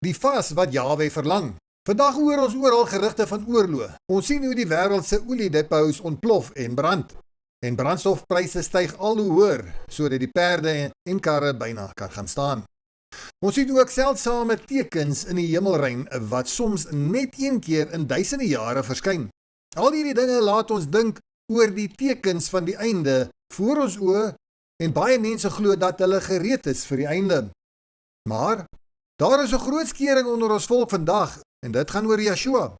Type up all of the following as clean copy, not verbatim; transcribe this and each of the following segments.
Die vas wat Jahwe verlang. Vandag hoor ons oral gerugte van oorlog. Ons sien hoe die wêreld se oliedepots ontplof en brand. En brandstofpryse styg al hoe hoër, sodat die perde en karre byna kan gaan staan. Ons sien ook seldsame tekens in die hemelruim wat soms net een keer in duisende jare verskyn. Al hierdie dinge laat ons dink oor die tekens van die einde voor ons oë en baie mense glo dat hulle gereed is vir die einde. Maar daar is 'n groot skering onder ons volk vandag en dit gaan oor Yeshua.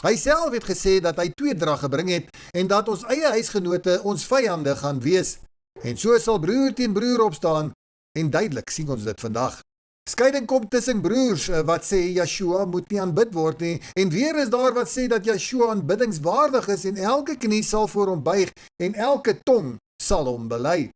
Hy self het gesê dat hy tweedrag gebring het en dat ons eie huisgenote ons vyande gaan wees. En so sal broer teen broer opstaan en duidelik sien ons dit vandag. Skeiding kom tussen broers wat sê Yeshua moet nie aanbid word nie en weer is daar wat sê dat Yeshua aanbiddingswaardig is en elke knie sal voor hom buig en elke tong sal hom bely.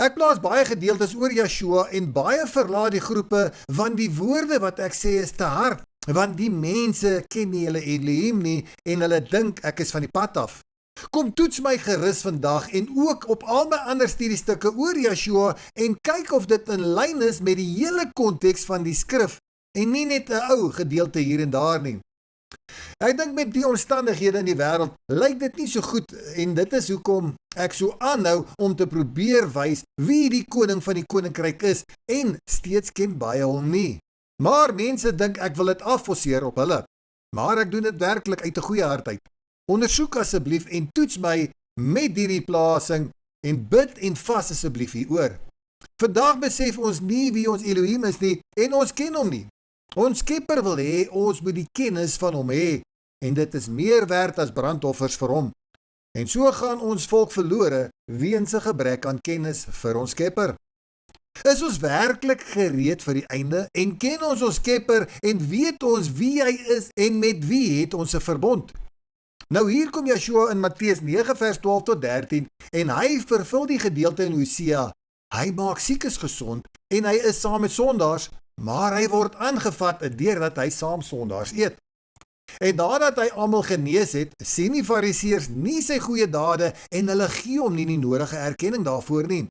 Ek plaas baie gedeeltes oor Yeshua en baie verlaat die groepe want die woorde wat ek sê is te hard, want die mense ken nie hulle Elohim nie en hulle dink ek is van die pad af. Kom toets my gerus vandag en ook op al my ander studiestukke oor Yeshua en kyk of dit in lyn is met die hele konteks van die skrif en nie net 'n ou gedeelte hier en daar nie. Ek dink met die omstandighede in die wêreld lyk dit nie so goed en dit is hoekom ek so aanhou om te probeer wys wie die koning van die koninkryk is en steeds ken baie hom nie. Maar mense dink ek wil dit afforceer op hulle. Maar ek doen dit werklik uit 'n goeie hart uit. Ondersoek asseblief en toets my met hierdie plasing en bid en vas asseblief hieroor. Vandag besef ons nie wie ons Elohim is nie en ons ken hom nie. Ons Skepper wil hê ons moet die kennis van hom hê en dit is meer werd as brandoffers vir hom. En so gaan ons volk verlore weens 'n gebrek aan kennis vir ons Skepper. Is ons werklik gereed vir die einde en ken ons Skepper en weet ons wie hy is en met wie het ons 'n verbond? Nou hier kom Yeshua in Matteus 9 vers 12 tot 13 en hy vervul die gedeelte in Hosea. Hy maak siekes gesond en hy is saam met sondaars, maar hy word aangevat deurdat hy saam sondaars eet. En nadat hy almal genees het, sien die Fariseërs nie sy goeie dade en hulle gee hom nie die nodige erkenning daarvoor nie.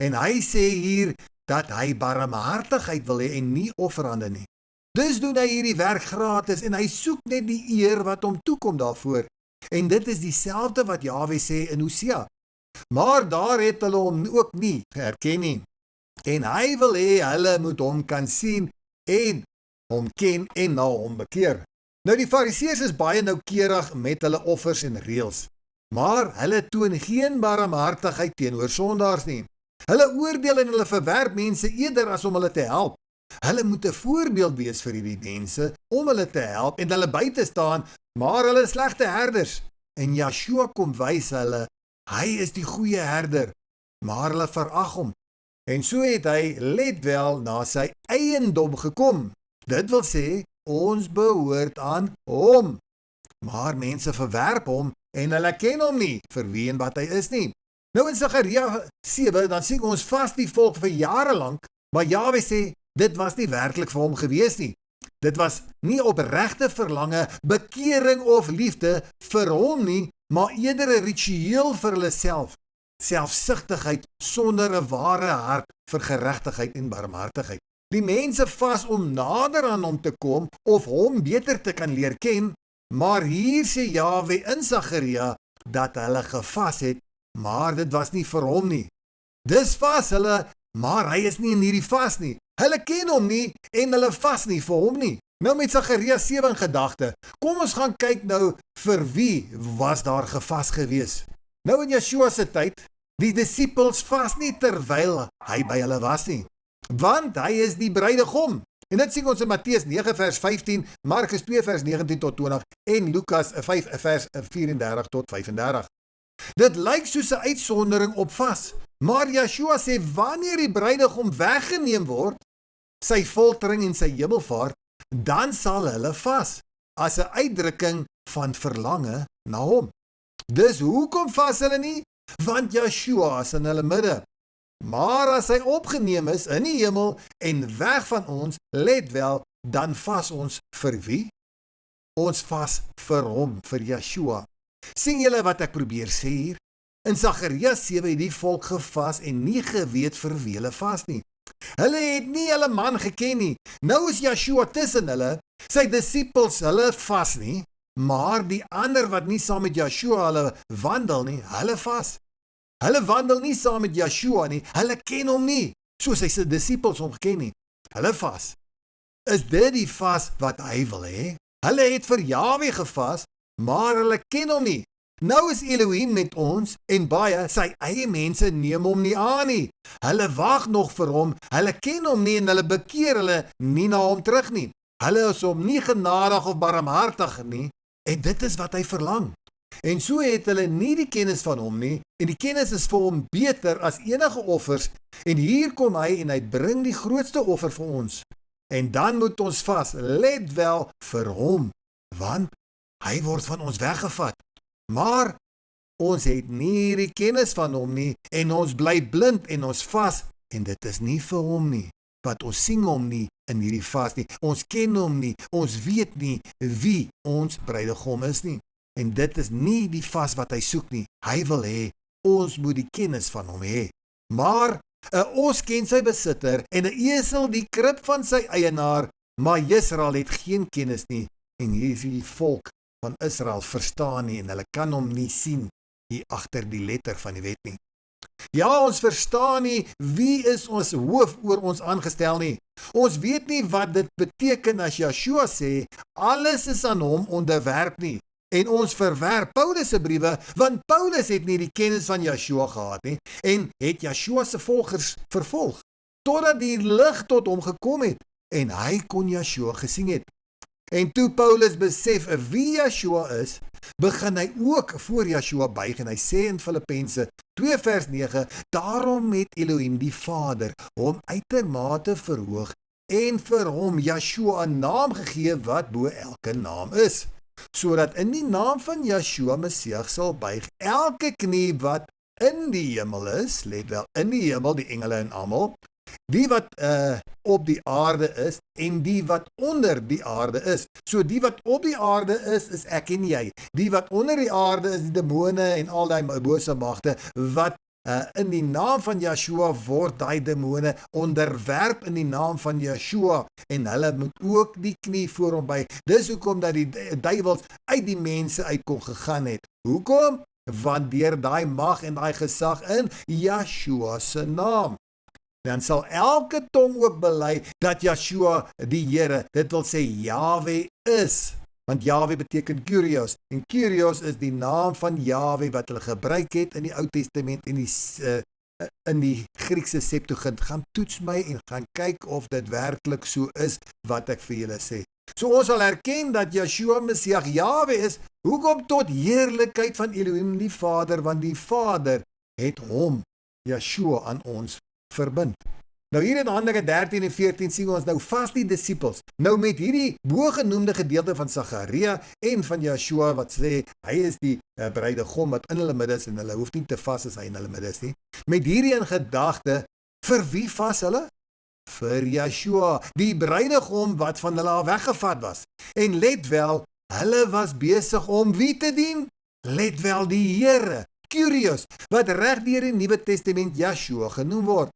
En hy sê hier dat hy barmhartigheid wil hê en nie offerande nie. Dus doen hy hierdie werk gratis en hy soek net die eer wat hom toekom daarvoor. En dit is dieselfde wat Jahwe sê in Hosea. Maar daar het hulle hom ook nie herken nie. En hy wil hê hulle moet hom kan sien en hom ken en na hom bekeer. Nou die Fariseërs is baie noukeurig met hulle offers en reëls, maar hulle toon geen barmhartigheid teenoor sondaars nie. Hulle oordeel en hulle verwerp mense eerder as om hulle te help. Hulle moet 'n voorbeeld wees vir hierdie mense om hulle te help en hulle by te staan, maar hulle is slegte herders. En Yeshua kom wys hulle, hy is die goeie herder, maar hulle verag hom. En so het hy, let wel, na sy eiendom gekom. Dit wil sê, ons behoort aan hom. Maar mense verwerp hom en hulle ken hom nie vir wie en wat hy is nie. Nou in Sagaria 7, dan sien ons vas die volk vir jare lank, maar Jahwe sê, dit was nie werklik vir hom gewees nie. Dit was nie opregte verlange, bekering of liefde vir hom nie, maar eerder 'n ritueel vir hulle self. Selfsugtigheid sonder 'n ware hart vir geregtigheid en barmhartigheid. Die mense vas om nader aan hom te kom of hom beter te kan leer ken, maar hier sê Jahwe in Sagaria dat hulle gevas het, maar dit was nie vir hom nie. Dis vas hulle, maar hy is nie in hierdie vas nie. Hulle ken hom nie en hulle vas nie vir hom nie. Nou met Sagaria 7 in gedagte, kom ons gaan kyk nou vir wie was daar gevas gewees. Nou in Yeshua se tyd, die disippels vas nie terwyl hy by hulle was nie, want hy is die bruidegom. En dit sien ons in Matteus 9 vers 15, Markus 2 vers 19 tot 20 en Lukas 5 vers 34 tot 35. Dit lyk soos 'n uitsondering op vas, maar Yeshua sê wanneer die bruidegom weggeneem word, sy foltering en sy hemelvaart, dan sal hulle vas, as 'n uitdrukking van verlange na hom. Dus hoekom vas hulle nie? Want Yeshua is in hulle midde. Maar as hy opgeneem is in die hemel en weg van ons, let wel, dan vas ons vir wie? Ons vas vir hom, vir Yeshua. Sien julle wat ek probeer sê hier? In Sagaria 7 het die volk gevas en nie geweet vir wie hulle vas nie. Hulle het nie hulle man geken nie. Nou is Yeshua tussen hulle, sy disippels, hulle vas nie, maar die ander wat nie saam met Yeshua hulle wandel nie, hulle vas. Hulle wandel nie saam met Yeshua nie, hulle ken hom nie, soos hy sy disippels hom geken nie. Hulle vas. Is dit die vas wat hy wil hê? Hulle het vir Jahwe gevas, maar hulle ken hom nie. Nou is Elohim met ons en baie sy eie mense neem hom nie aan nie. Hulle wag nog vir hom, hulle ken hom nie en hulle bekeer hulle nie na hom terug nie. Hulle is hom nie genadig of barmhartig nie en dit is wat hy verlang. En so het hulle nie die kennis van hom nie en die kennis is vir hom beter as enige offers en hier kom hy en hy bring die grootste offer vir ons. En dan moet ons vas, let wel vir hom, want hy word van ons weggevat. Maar ons het nie die kennis van hom nie en ons bly blind en ons vas en dit is nie vir hom nie, want ons sien hom nie in hierdie vas nie. Ons ken hom nie, ons weet nie wie ons bruidegom is nie. En dit is nie die vas wat hy soek nie. Hy wil hê, ons moet die kennis van hom hê. Maar 'n os ken sy besitter en 'n esel die krib van sy eienaar, maar Israel het geen kennis nie en hierdie volk van Israel verstaan nie en hulle kan hom nie sien hier agter die letter van die wet nie. Ja, ons verstaan nie wie is ons hoof oor ons aangestel nie. Ons weet nie wat dit beteken as Yeshua sê, alles is aan hom onderwerp nie. En ons verwerp Paulus se briewe, want Paulus het nie die kennis van Yeshua gehad nie, en het Yeshua se volgers vervolg, totdat die lig tot hom gekom het, en hy kon Yeshua gesien het. En toe Paulus besef wie Yeshua is, begin hy ook voor Yeshua buig, en hy sê in Filippense 2 vers 9, daarom het Elohim die Vader hom uitermate verhoog, en vir hom Yeshua 'n naam gegee wat bo elke naam is, sodat in die naam van Yeshua Messias sal buig elke knie wat in die hemel is, let wel, in die hemel, die engele en almal, die wat op die aarde is, en die wat onder die aarde is. So die wat op die aarde is ek en jy. Die wat onder die aarde is, die demone en al die bose magte, wat in die naam van Yeshua word die demone onderwerp in die naam van Yeshua, en hulle moet ook die knie voor hom buig. Dis hoekom dat die duiwels uit die mense uit kon gegaan het. Hoekom? Want deur daai mag en daai gesag in Yeshua se naam. Dan sal elke tong ook bely dat Yeshua die Here, dit wil sê Yahweh is. Want Yahweh beteken Kyrios, en Kyrios is die naam van Yahweh wat hulle gebruik het in die Ou Testament en in die Griekse Septuagint. Gaan toets my en gaan kyk of dit werklik so is wat ek vir julle sê. So ons sal erken dat Yeshua Messias Yahweh is. Hoekom? Tot heerlikheid van Elohim die Vader, want die Vader het hom, Yeshua, aan ons verbind. Nou hier in Handelinge 13 en 14 sien ons nou vas die disippels. Nou met hierdie bogenoemde gedeelte van Sagaria en van Yeshua wat sê, hy is die bruidegom wat in hulle midde is en hulle hoef nie te vas as hy in hulle midde is nie. Met hierdie in gedagte, vir wie vas hulle? Vir Yeshua, die bruidegom wat van hulle al weggevat was. En let wel, hulle was besig om wie te dien? Let wel, die Here, Kyrios, wat reg deur die Nuwe Testament Yeshua genoem word.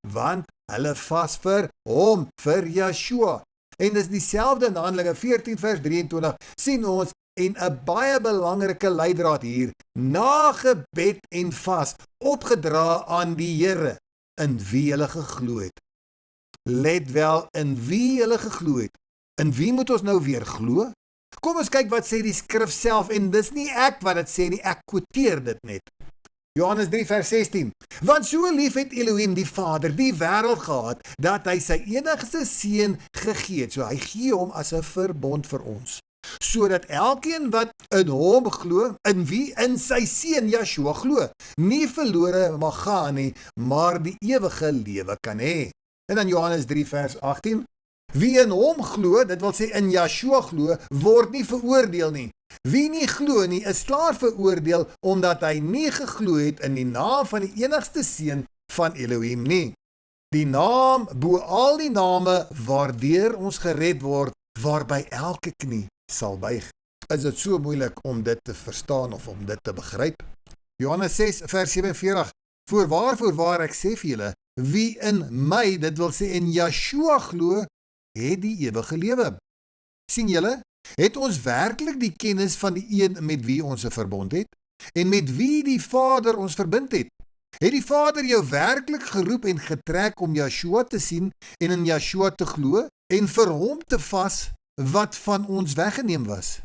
Want hulle vas vir hom, vir Yeshua. En dis dieselfde in Handelinge 14 vers 23 sien ons, en 'n baie belangrike leidraad hier, na gebed en vas, opgedra aan die Here, in wie hulle geglo het. Let wel, in wie hulle geglo het. In wie moet ons nou weer glo? Kom ons kyk wat sê die skrif self, en dis nie ek wat dit sê nie, ek quoteer dit net. Johannes 3 vers 16, want so lief het Elohim die Vader die wêreld gehad, dat hy sy enigste seun gegee het, so hy gee hom as 'n verbond vir ons, sodat elkeen wat in hom glo, in wie? In sy seun Yeshua glo, nie verlore mag gaan nie, maar die ewige lewe kan hê. En dan Johannes 3 vers 18, wie in hom glo, dit wil sê in Yeshua glo, word nie veroordeel nie. Wie nie glo nie, is klaar veroordeel, omdat hy nie geglo het in die naam van die enigste seun van Elohim nie. Die naam bo al die name waardeur ons gered word, waarby elke knie sal buig. Is dit so moeilik om dit te verstaan of om dit te begryp? Johannes 6 vers 47, voorwaar ek sê vir julle, wie in my, dit wil sê in Yeshua glo, het die ewige lewe. Sien julle, het ons werklik die kennis van die een met wie ons 'n verbond het, en met wie die Vader ons verbind het? Het die Vader jou werklik geroep en getrek om Yeshua te sien en in Yeshua te glo, en vir hom te vas wat van ons weggeneem was?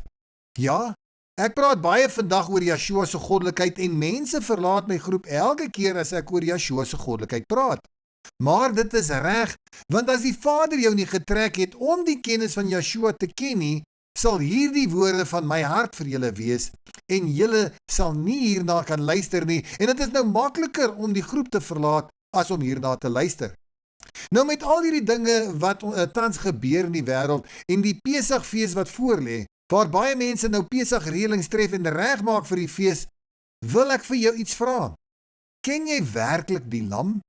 Ja, ek praat baie vandag oor Yeshua se goddelikheid en mense verlaat my groep elke keer as ek oor Yeshua se goddelikheid praat. Maar dit is reg, want as die Vader jou nie getrek het om die kennis van Yeshua te ken nie, sal hierdie woorde van my hart vir julle wees, en julle sal nie hierna kan luister nie, en dit is nou makliker om die groep te verlaat, as om hierna te luister. Nou met al hierdie dinge wat tans gebeur in die wêreld, en die Pesachfees wat voorlê, waar baie mense nou Pesach reëlings tref en regmaak vir die fees, wil ek vir jou iets vra. Ken jy werklik die lam?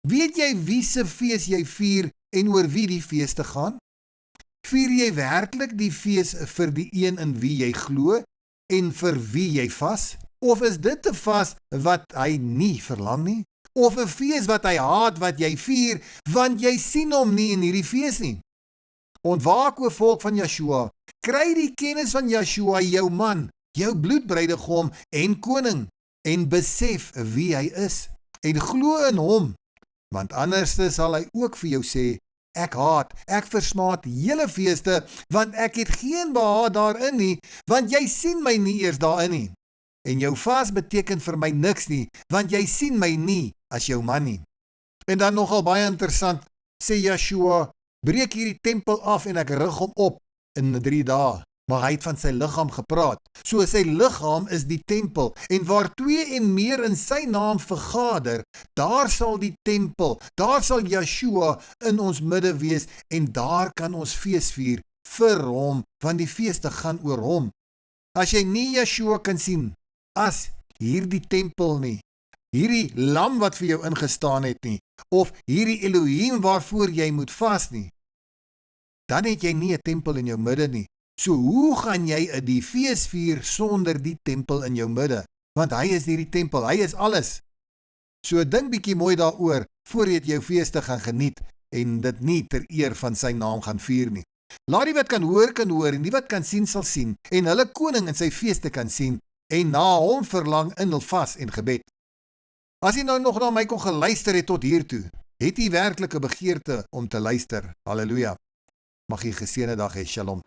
Weet jy wie se fees jy vier en oor wie die fees te gaan? Vier jy werklik die fees vir die een in wie jy glo en vir wie jy vas? Of is dit 'n vas wat hy nie verlang nie? Of 'n fees wat hy haat wat jy vier, want jy sien hom nie in hierdie fees nie? Ontwaak o volk van Yeshua, kry die kennis van Yeshua, jou man, jou bloedbruidegom en koning, en besef wie hy is, en glo in hom, want anders sal hy ook vir jou sê, ek versmaad julle feeste, want ek het geen behaag daarin nie, want jy sien my nie eers daarin nie. En jou vas beteken vir my niks nie, want jy sien my nie as jou man nie. En dan nogal baie interessant, sê Yeshua, breek hierdie tempel af en ek rig hom op in 3 dae. Maar hy het van sy liggaam gepraat. So sy liggaam is die tempel, en waar 2 en meer in sy naam vergader, daar sal die tempel, daar sal Yeshua in ons midde wees, en daar kan ons fees vier vir hom, want die feeste gaan oor hom. As jy nie Yeshua kan sien as hierdie tempel nie, hierdie lam wat vir jou ingestaan het nie, of hierdie Elohim waarvoor jy moet vas nie, dan het jy nie 'n tempel in jou midde nie. So hoe gaan jy die fees vier sonder die tempel in jou midde? Want hy is hierdie tempel, hy is alles. So dink bietjie mooi daaroor, voor jy jou feeste gaan geniet, en dit nie ter eer van sy naam gaan vier nie. Laat die wat kan hoor, en die wat kan sien, sal sien, en hulle koning in sy feeste kan sien, en na hom verlang in hul vas en gebed. As jy nou nog na my kon geluister het tot hiertoe, het jy werklike begeerte om te luister. Halleluja. Mag jy 'n geseënde dag hê. Shalom.